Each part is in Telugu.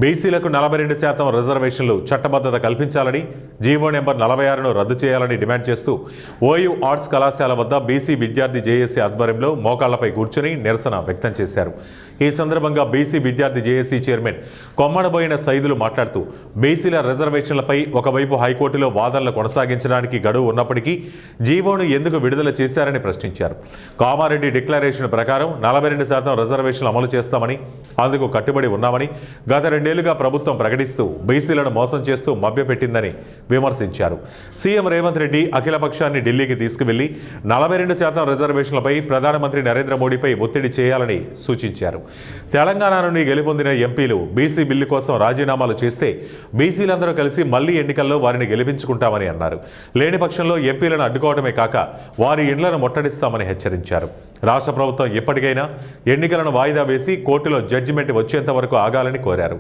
బీసీలకు 42% రిజర్వేషన్లు చట్టబద్ధత కల్పించాలని జీవో నెంబర్ 46ను రద్దు చేయాలని డిమాండ్ చేస్తూ ఓయూ ఆర్ట్స్ కళాశాల వద్ద బీసీ విద్యార్థి జేఏసీ ఆధ్వర్యంలో మోకాళ్లపై కూర్చుని నిరసన వ్యక్తం చేశారు. ఈ సందర్భంగా బీసీ విద్యార్థి జేఏసీ చైర్మన్ కొమ్మడబోయిన సైదులు మాట్లాడుతూ బీసీల రిజర్వేషన్లపై ఒకవైపు హైకోర్టులో వాదనలు కొనసాగించడానికి గడువు ఉన్నప్పటికీ జీవోను ఎందుకు విడుదల చేశారని ప్రశ్నించారు. కామారెడ్డి డిక్లరేషన్ ప్రకారం 42% రిజర్వేషన్లు అమలు చేస్తామని, అందుకు కట్టుబడి ఉన్నామని గత 2 ఏళ్లుగా ప్రభుత్వం ప్రకటిస్తూ బీసీలను మోసం చేస్తూ మభ్యపెట్టిందని విమర్శించారు. సీఎం రేవంత్ రెడ్డి అఖిలపక్షాన్ని ఢిల్లీకి తీసుకువెళ్లి 42% రిజర్వేషన్లపై ప్రధానమంత్రి నరేంద్ర మోడీపై ఒత్తిడి చేయాలని సూచించారు. తెలంగాణ నుండి గెలుపొందిన ఎంపీలు బీసీ బిల్లు కోసం రాజీనామాలు చేస్తే బీసీలందరూ కలిసి మళ్లీ ఎన్నికల్లో వారిని గెలిపించుకుంటామని అన్నారు. లేని పక్షంలో ఎంపీలను అడ్డుకోవడమే కాక వారి ఇండ్లను ముట్టడిస్తామని హెచ్చరించారు. రాష్ట్ర ప్రభుత్వం ఎప్పటికైనా ఎన్నికలను వాయిదా వేసి కోర్టులో జడ్జిమెంట్ వచ్చేంత వరకు ఆగాలని కోరారు.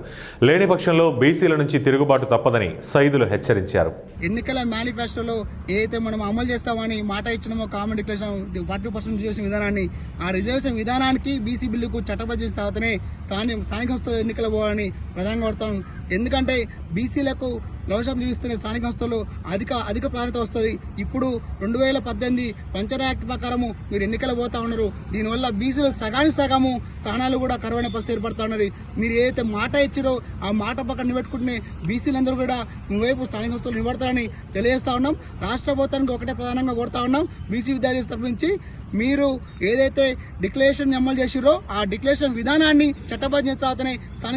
లేని పక్షంలో బీసీల నుంచి తిరుగుబాటు తప్పదని సైదులు హెచ్చరించారు. ఎన్నికల మేనిఫెస్టోలో ఏదైతే మనం అమలు చేస్తామని మాట ఇచ్చినామో కామన్ డిక్లరేషన్ 40% రిజర్వేషన్ విధానాన్ని, ఆ రిజర్వేషన్ విధానానికి బీసీ బిల్లుకు చట్టబద్ధ చేసిన తర్వాతనే స్థానిక సంస్థల ఎన్నికలు పోవాలని ప్రధానంగా కోరుతాం. ఎందుకంటే బీసీలకు 40% ఇస్తున్న స్థానిక సంస్థలు అధిక ప్రాధాన్యత వస్తుంది. ఇప్పుడు 2018 పంచాయతీ యాక్ట్ ప్రకారము మీరు ఎన్నికలు పోతా ఉన్నారు. దీనివల్ల బీసీలు సగానికి సగము స్థానాలు కూడా కరువైన పరిస్థితి ఏర్పడుతూ ఉన్నది. మీరు ఏదైతే మాట ఇచ్చారో ఆ మాట పక్కన నిలబెట్టుకుంటే బీసీలందరూ కూడా వైపు స్థానిక సంస్థలు నిలబడతారని తెలియజేస్తా ఉన్నాం. రాష్ట్ర ప్రభుత్వానికి ఒకటే ప్రధానంగా కోరుతా ఉన్నాం, బీసీ విద్యార్థుల తరఫు నుంచి మీరు ఏదైతే డిక్లరేషన్ అమలు చేసిరో ఆ డిక్లరేషన్ విధానాన్ని చట్టబద్ధ చేసిన తర్వాతనే